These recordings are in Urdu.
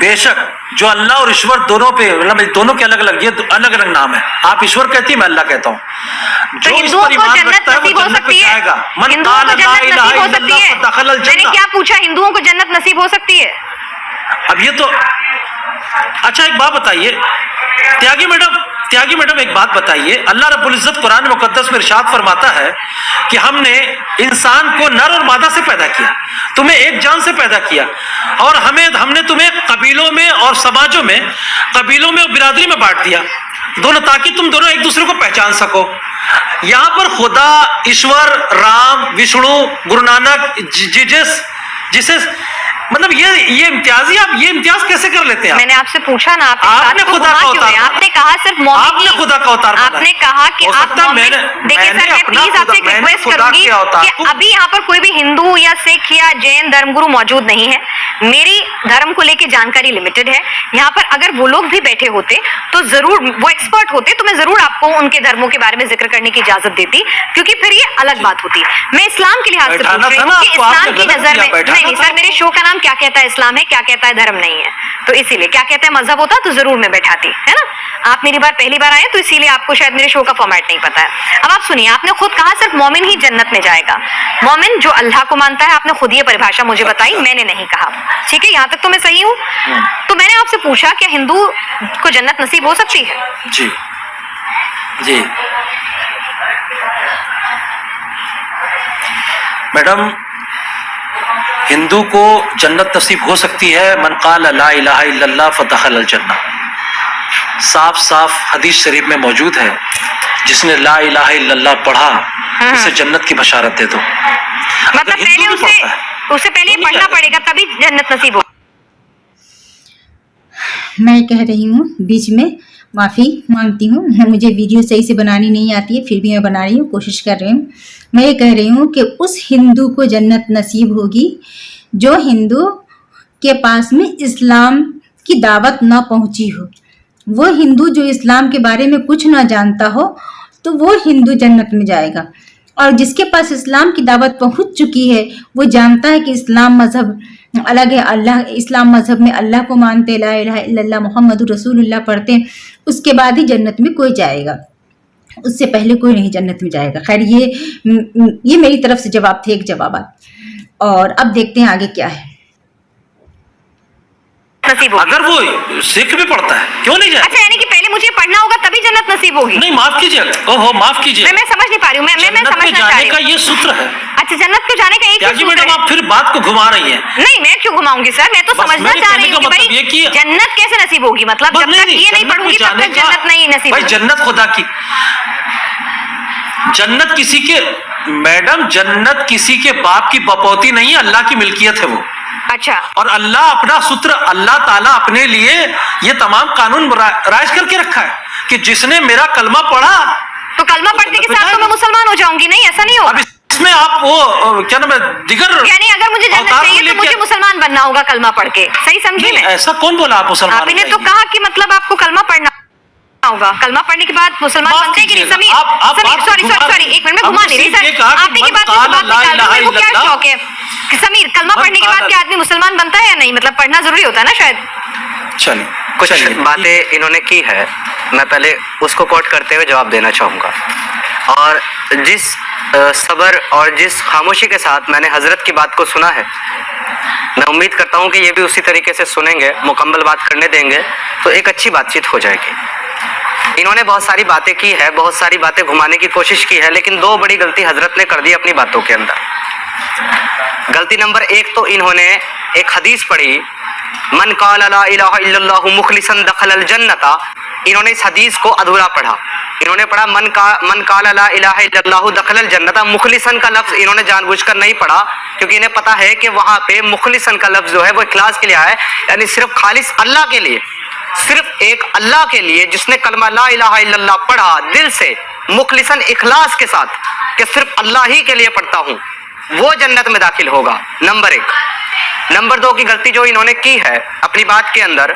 بے شک جو اللہ اور ایشور دونوں پہ مطلب دونوں کے الگ الگ یہ الگ الگ نام ہے. آپ ایشور کہتی ہیں میں اللہ کہتا ہوں. تو جو اس ہندوؤں پر کو ایمان جنت رکھتا ہے وہ نصیب ہو جنت میں سکتی ہے. جائے گا. من ہندوؤں قال کو لا جنت الہ نصیب ہو الا سکتی اللہ ہے. فدخل میں نے الجنہ. کیا پوچھا ہندوؤں کو جنت نصیب ہو سکتی ہے؟ اب یہ تو اچھا ایک بات بتائیے تیاگی میڈم ایک بات بتائیے. اللہ رب العزت قرآن مقدس میں ارشاد فرماتا ہے کہ ہم نے انسان کو نر اور مادہ سے پیدا کیا, تمہیں ایک جان سے پیدا کیا, اور ہم نے تمہیں قبیلوں میں اور سماجوں میں قبیلوں میں اور برادری میں بانٹ دیا دونوں تاکہ تم دونوں ایک دوسرے کو پہچان سکو. یہاں پر خدا ایشور رام وشنو گرو نانک جسے مطلب یہ امتیازی آپ یہ امتیاز کیسے کر لیتے ہیں؟ میں نے آپ سے پوچھا نا آپ نے خدا کا اوتار آپ نے کہا صرف مومن آپ نے خدا کا اوتار آپ نے کہا کہ آپ مومن. دیکھیے سر میں پلیز آپ سے ایک ریکویسٹ کروں گی کہ ابھی یہاں پر کوئی بھی ہندو یا سکھ یا جین دھرم گرو موجود نہیں ہے. میری دھرم کو لے کے جانکاری لمیٹڈ ہے. یہاں پر اگر وہ لوگ بھی بیٹھے ہوتے تو ضرور وہ ایکسپرٹ ہوتے تو میں ضرور آپ کو ان کے دھرموں کے بارے میں ذکر کرنے کی اجازت دیتی کیونکہ پھر یہ الگ بات ہوتی. میں اسلام کے لحاظ سے پوچھ رہی ہوں کہ اسلام کی نظر میں نہیں سر میرے شو کا نام کیا کہتا ہے اسلام ہے کیا کہتا ہے دھرم نہیں ہے, تو اسی لیے کیا کہتا ہے مذہب ہوتا تو ضرور میں بیٹھاتی ہے نا. آپ میری بات پہلی بار آئے تو اسی لیے آپ کو شاید میرے شو کا فارمیٹ نہیں پتا ہے. اب آپ سنیے, آپ نے خود کہا صرف مومن ہی جنت میں جائے گا. مومن جو اللہ کو مانتا ہے, آپ نے خود یہ پریبھاشا مجھے بتائی, میں نے نہیں کہا. ٹھیک ہے یہاں تک تو میں صحیح ہوں. تو میں نے آپ سے پوچھا کہ ہندو کو جنت نصیب ہو سکتی ہے؟ جی جی میڈم ہندو کو جنت نصیب ہو سکتی ہے. من قال لا الہ الا اللہ فدخل الجنہ. صاف صاف حدیث شریف میں موجود ہے جس نے لا الہ الا اللہ پڑھا اسے جنت کی بشارت دے دو. مطلب پہلے اسے پہلے یہ پڑھنا پڑے گا تبھی جنت نصیب ہو. میں کہہ رہی ہوں بیچ میں معافی مانگتی ہوں, مجھے ویڈیو صحیح سے بنانی نہیں آتی ہے, پھر بھی میں بنا رہی ہوں, کوشش کر رہی ہوں. میں یہ کہہ رہی ہوں کہ اس ہندو کو جنت نصیب ہوگی جو ہندو کے پاس میں اسلام کی دعوت نہ پہنچی ہو. وہ ہندو جو اسلام کے بارے میں کچھ نہ جانتا ہو تو وہ ہندو جنت میں جائے گا, اور جس کے پاس اسلام کی دعوت پہنچ چکی ہے وہ جانتا ہے کہ اسلام مذہب الگ ہے. اللہ اسلام مذہب میں اللہ کو مانتے, لا الہ الا اللہ محمد رسول اللہ پڑھتے, اس کے بعد ہی جنت میں کوئی جائے گا, اس سے پہلے کوئی نہیں جنت میں جائے گا. خیر یہ میری طرف سے جواب تھے, ایک جوابات. اور اب دیکھتے ہیں آگے کیا ہے. اگر وہ سکھ بھی پڑھتا ہے کیوں نہیں جائے؟ اچھا یعنی کہ پہلے مجھے پڑھنا ہوگا تبھی جنت نصیب ہوگی؟ نہیں معاف کیجیے, اوہو معاف کیجیے, میں سمجھ نہیں پا رہی ہوں. میں سمجھنا چاہ رہی ہوں. کا یہ سوتر ہے. اچھا جنت کو جانے کا ایک ہی میڈم آپ پھر بات کو گھما رہی ہیں. نہیں میں کیوں گھماؤں گی سر, میں تو سمجھنا چاہ رہی ہوں کہ جنت کیسے نصیب ہوگی. مطلب جب تک یہ نہیں پڑھوں گی تب تک جنت نہیں نصیب ہوگی. جنت خدا کی, جنت کسی کے میڈم جنت کسی کے باپ کی بپوتی نہیں ہے, اللہ کی ملکیت ہے وہ. اچھا اور اللہ اپنا ستر اللہ تعالیٰ اپنے لیے یہ تمام قانون رائج کر کے رکھا ہے کہ جس نے میرا کلمہ پڑھا تو کلمہ پڑھنے کے ساتھ تو میں مسلمان ہو جاؤں گی. نہیں ایسا نہیں ہوگا. اس میں آپ وہ کیا نام ہے دیگر, یعنی اگر مجھے جنت چاہیے تو مجھے مسلمان بننا ہوگا کلمہ پڑھ کے. صحیح سمجھی میں؟ ایسا کون بولا آپ مسلمان؟ آپ نے تو کہا کہ مطلب آپ کو کلمہ پڑھنا ہوگا, کلمہ پڑھنے کے بعد مسلمان بنتے ہیں کہ نہیں؟ سمیر سوری ایک منٹ میں گھما نہیں رہی سر, آپ نے کی بات کو کیا شوق ہے سمیر, کلمہ پڑھنے کے بعد کیا آدمی مسلمان بنتا ہے یا نہیں؟ مطلب پڑھنا ضروری ہوتا ہے نا شاید. چلیے کچھ باتیں انہوں نے کی ہے, میں پہلے اس کو کوٹ کرتے ہوئے جواب دینا چاہوں گا. اور جس صبر اور جس خاموشی کے ساتھ میں نے حضرت کی بات کو سنا ہے, میں امید کرتا ہوں کہ یہ بھی اسی طریقے سے سنیں گے, مکمل بات کرنے دیں گے تو ایک اچھی بات چیت ہو جائے گی. انہوں نے بہت ساری باتیں کی ہے, بہت ساری باتیں گھمانے کی کوشش کی ہے, لیکن دو بڑی غلطی حضرت نے کر دی اپنی باتوں کے اندر. غلطی نمبر ایک تو انہوں نے ایک حدیث پڑھی, من قال لا الہ الا اللہ مخلصا دخل الجنۃ. انہوں نے اس حدیث کو ادھورا پڑھا. انہوں نے پڑھا من قال لا الہ الا اللہ دخل الجنۃ. مخلصا کا لفظ انہوں نے جان بوجھ کر نہیں پڑھا کیونکہ انہیں پتا ہے کہ وہاں پہ مخلصا کا لفظ جو ہے وہ اخلاص کے لیے آیا ہے, یعنی صرف خالص اللہ کے لیے, صرف ایک اللہ کے لیے جس نے کلمہ لا الہ الا اللہ پڑھا دل سے مخلصاً اخلاص کے ساتھ کہ صرف اللہ ہی کے لیے پڑھتا ہوں, وہ جنت میں داخل ہوگا. نمبر ایک. نمبر دو کی غلطی جو انہوں نے کی ہے اپنی بات کے اندر,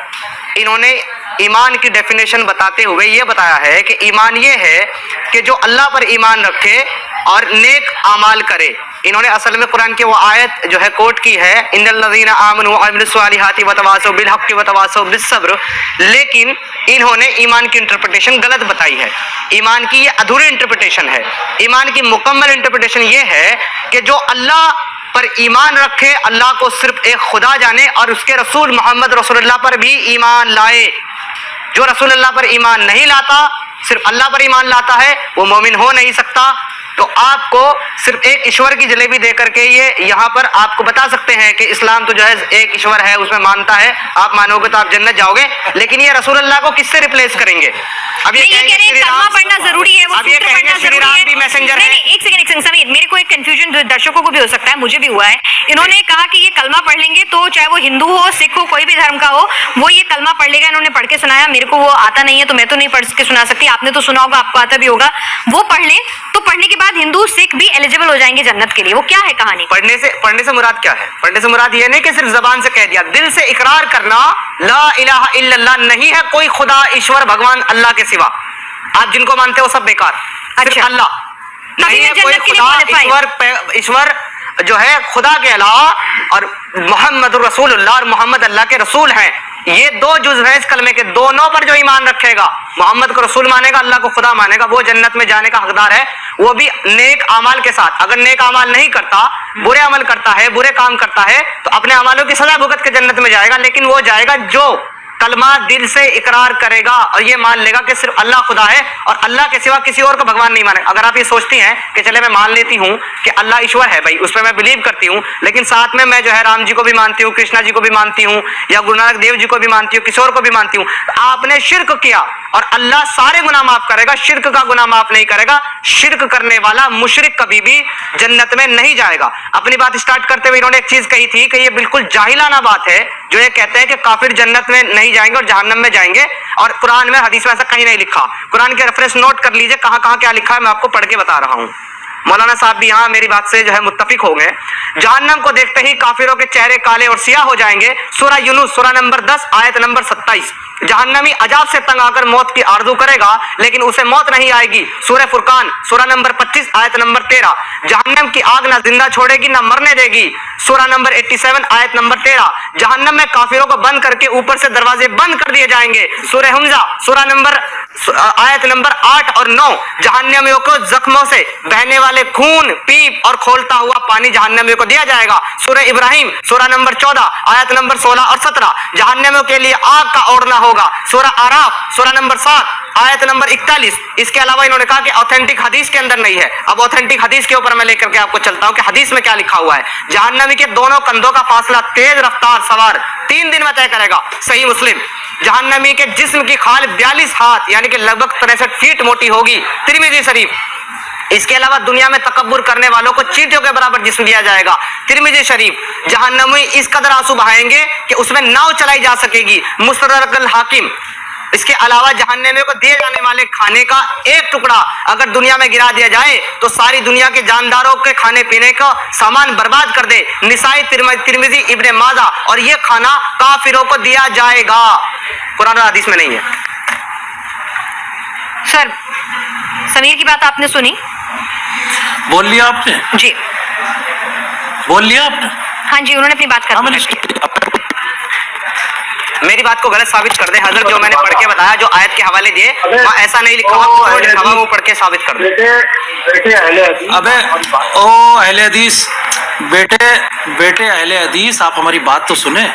انہوں نے ایمان کی ڈیفینیشن بتاتے ہوئے یہ بتایا ہے کہ ایمان یہ ہے کہ جو اللہ پر ایمان رکھے اور نیک اعمال کرے, انہوں نے اصل میں قرآن کی وہ آیت جو ہے کوٹ کی ہے ان الذین آمنوا وعملوا الصالحات وتواصوا بالحق وتواصوا بالصبر، لیکن انہوں نے ایمان کی انٹرپریٹیشن غلط بتائی ہے. ایمان کی یہ ادھوری انٹرپریٹیشن ہے. ایمان کی مکمل انٹرپریٹیشن یہ ہے کہ جو اللہ پر ایمان رکھے، اللہ کو صرف ایک خدا جانے اور اس کے رسول محمد رسول اللہ پر بھی ایمان لائے. جو رسول اللہ پر ایمان نہیں لاتا، صرف اللہ پر ایمان لاتا ہے، وہ مومن ہو نہیں سکتا. تو آپ کو صرف ایک ایشور کی جلیبی دے کر کے یہ یہاں پر آپ کو بتا سکتے ہیں کہ اسلام تو جو ہے ایک ایشور ہے، اس میں مانتا ہے، آپ مانو گے تو آپ جنت جاؤ گے، لیکن یہ رسول اللہ کو کس سے ریپلیس کریں گے؟ اب یہ کہہ رہے ہیں کلمہ پڑھنا ضروری ہے، وہ سوتر پڑھنا ضروری ہے. بھی میسنجر ہے. نہیں ایک سیکنڈ سمیر، میرے کو ایک کنفیوژن درشکوں کو بھی ہو سکتا ہے، مجھے بھی ہوا ہے. انہوں نے کہا کہ یہ کلمہ پڑھ لیں گے تو چاہے وہ ہندو ہو، سکھ ہو، کوئی بھی دھرم کا ہو، وہ یہ کلمہ پڑھ لے گا. انہوں نے پڑھ کے سنایا، میرے کو وہ آتا نہیں ہے تو میں تو نہیں پڑھ کے سنا سکتی، آپ نے تو سنا ہوگا، آپ کو آتا بھی ہوگا. وہ پڑھ لیں تو پڑھنے کے بعد ہندو سکھ بھی ایلیجیبل ہو جائیں گے جنت کے لیے. وہ کیا ہے کہانی؟ پڑھنے سے مراد کیا ہے؟ پڑھنے سے مراد یہ نہیں کہ صرف زبان سے کہہ دیا، دل سے اقرار کرنا لا الہ الا اللہ، نہیں ہے کوئی خدا ایشور بھگوان اللہ کے سوا. آپ جن کو مانتے ہو سب بیکار، صرف اللہ. نہیں ہے کوئی خدا ایشور جو ہے خدا کے علاوہ، اور محمد رسول اللہ اور محمد اللہ کے رسول ہیں. یہ دو جز ہیں اس کلمے کے. دونوں پر جو ایمان رکھے گا، محمد کو رسول مانے گا، اللہ کو خدا مانے گا، وہ جنت میں جانے کا حقدار ہے، وہ بھی نیک اعمال کے ساتھ. اگر نیک اعمال نہیں کرتا، برے عمل کرتا ہے، برے کام کرتا ہے، تو اپنے اعمالوں کی سزا بھگت کے جنت میں جائے گا. لیکن وہ جائے گا جو کلمہ دل سے اقرار کرے گا اور یہ مان لے گا کہ صرف اللہ خدا ہے اور اللہ کے سوا کسی اور کو بھگوان نہیں مانے. اگر آپ یہ سوچتی ہیں کہ چلے میں مان لیتی ہوں کہ اللہ ایشور ہے، بھائی اس پہ میں بلیو کرتی ہوں، لیکن ساتھ میں جو ہے رام جی کو بھی مانتی ہوں، کرشنا جی کو بھی مانتی ہوں، یا گرو نانک دیو جی کو بھی مانتی ہوں، کسی اور کو بھی مانتی ہوں، آپ نے شرک کیا. اور اللہ سارے گناہ معاف کرے گا، شرک کا گناہ معاف نہیں کرے گا. شرک کرنے والا مشرک کبھی بھی جنت میں نہیں جائے گا. اپنی بات اسٹارٹ کرتے ہوئے انہوں نے ایک چیز کہی تھی کہ یہ بالکل جاہلانہ بات ہے جو یہ کہتے ہیں کہ کافر جنت میں نہیں جائیں گے اور جہنم میں جائیں گے، اور قرآن میں حدیث میں ایسا کہیں نہیں لکھا. قرآن کے ریفرنس نوٹ کر لیجئے کہاں کہاں کیا لکھا ہے، میں آپ کو پڑھ کے بتا رہا ہوں. مولانا صاحب بھی یہاں میری بات سے جو ہے متفق ہو گئے. جہنم کو دیکھتے ہی کافروں کے چہرے کالے اور سیاہ ہو جائیں گے. سورہ یونس سورہ نمبر 10 آیت نمبر 27. جہنمی عذاب سے تنگ آ کر موت کی آرزو کرے گا لیکن اسے موت نہیں آئے گی. سورہ فرقان سورہ نمبر 25 آیت نمبر 13. جہنم کی آگ نہ زندہ چھوڑے گی نہ مرنے دے گی. سورہ نمبر 87 آیت نمبر 13. جہنم میں کافروں کو بند کر کے اوپر سے دروازے بند کر دیے جائیں گے. سورہ حمزہ سورہ نمبر آیت نمبر 8 اور 9. جہنمیوں کو زخموں سے بہنے والے خون، پیپ اور کھولتا ہوا پانی جہنمیوں کو دیا جائے گا. سورہ ابراہیم سورہ نمبر 14 آیت نمبر 16 اور 17. جہنمیوں کے لیے آگ کا اوڑھنا ہوگا. سورہ آراف سورہ نمبر 7 آیت نمبر 41. اس کے علاوہ انہوں نے کہا کہ اوتھینٹک حدیث کے اندر نہیں ہے. اب اوتھینٹک حدیث کے اوپر میں لے کر کے آپ کو چلتا ہوں کہ حدیث میں کیا لکھا ہوا ہے. جہنمی کے دونوں کندھوں کا فاصلہ تیز رفتار سوار 3 دن میں طے کرے گا. صحیح مسلم. جہنمی کے جسم کی کھال 42 ہاتھ یعنی کہ لگ بھگ 63 فیٹ موٹی ہوگی. ترمذی شریف. اس کے علاوہ دنیا میں تکبر کرنے والوں کو چیٹوں کے برابر جسم دیا جائے گا. ترمذی شریف. جہنمی اس قدر آنسو بہائیں گے کہ اس میں ناؤ چلائی جا سکے گی. مستدرک الحاکم. اس کے علاوہ جہنمیوں کو دیے جانے والے کھانے کا ایک ٹکڑا اگر دنیا میں گرا دیا جائے تو ساری دنیا کے جانداروں کے کھانے پینے کا سامان برباد کر دے. نسائی، ترمذی، ابن ماجہ. اور یہ کھانا کافروں کو دیا جائے گا. قرآن اور حدیث میں نہیں ہے. سر سمیر کی بات آپ نے سنی؟ بول لیا آپ نے؟ جی بول لیا آپ نے؟ ہاں جی، انہوں نے اپنی بات کر دی. میری بات کو غلط ثابت کر دیں. حضرت جو میں نے پڑھ کے بتایا، جو آیت کے حوالے دیے، وہاں ایسا نہیں لکھا ہوا، جو لکھا ہوا وہ پڑھ کے ثابت کر دیں. ابے او اہل حدیث، بیٹے اہل حدیث، آپ ہماری بات تو سنیں.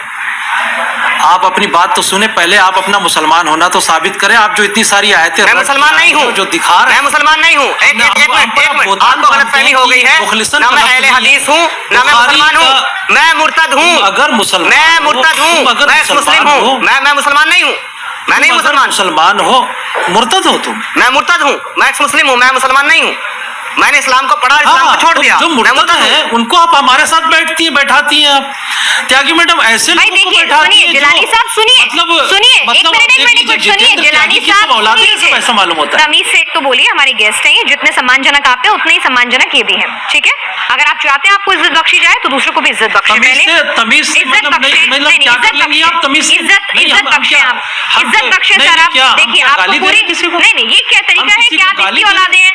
آپ اپنی بات تو سنیں. پہلے آپ اپنا مسلمان ہونا تو ثابت کریں. آپ جو اتنی ساری آیتیں میں مسلمان نہیں ہوں، جو دکھا رہے ہیں، میں مسلمان نہیں ہوں. ایک منٹ، آپ کو غلط فہمی ہو گئی ہے. نہ میں اہل حدیث ہوں نہ میں مسلمان ہوں. میں مرتد ہوں. اگر مسلمان، میں مرتد ہوں، میں مسلم ہوں. میں مسلمان نہیں ہوں. میں نہیں مسلمان ہو، مرتد ہو تم. میں مرتد ہوں، میں ایک مسلم ہوں، میں مسلمان نہیں ہوں. میں نے اسلام کو پڑھا، اسلام کو چھوڑ دیا. جو مرتد ہیں ان کو آپ ہمارے ساتھ بیٹھاتی ہیں. آپ تیاگی میڈم ایسے بھائی دیکھیے، سنیے جیلانی صاحب، سنیے ایک منٹ سنیے جیلانی صاحب. ایسا معلوم ہوتا ہے. تمیز سے ایک تو بولیے، ہمارے گیسٹ ہیں، جتنے سمان جنک آپ ہیں اتنے ہی سمان جنک یہ بھی ہیں. ٹھیک ہے، اگر آپ چاہتے ہیں آپ کو عزت بخشی جائے تو دوسروں کو بھی عزت بخشے. تمیز سے عزت بخشے آپ، عزت بخشے سر. آپ دیکھیے، آپ کو پوری نہیں، یہ کیا طریقہ ہے کہ آپ اس کی اولادیں ہیں،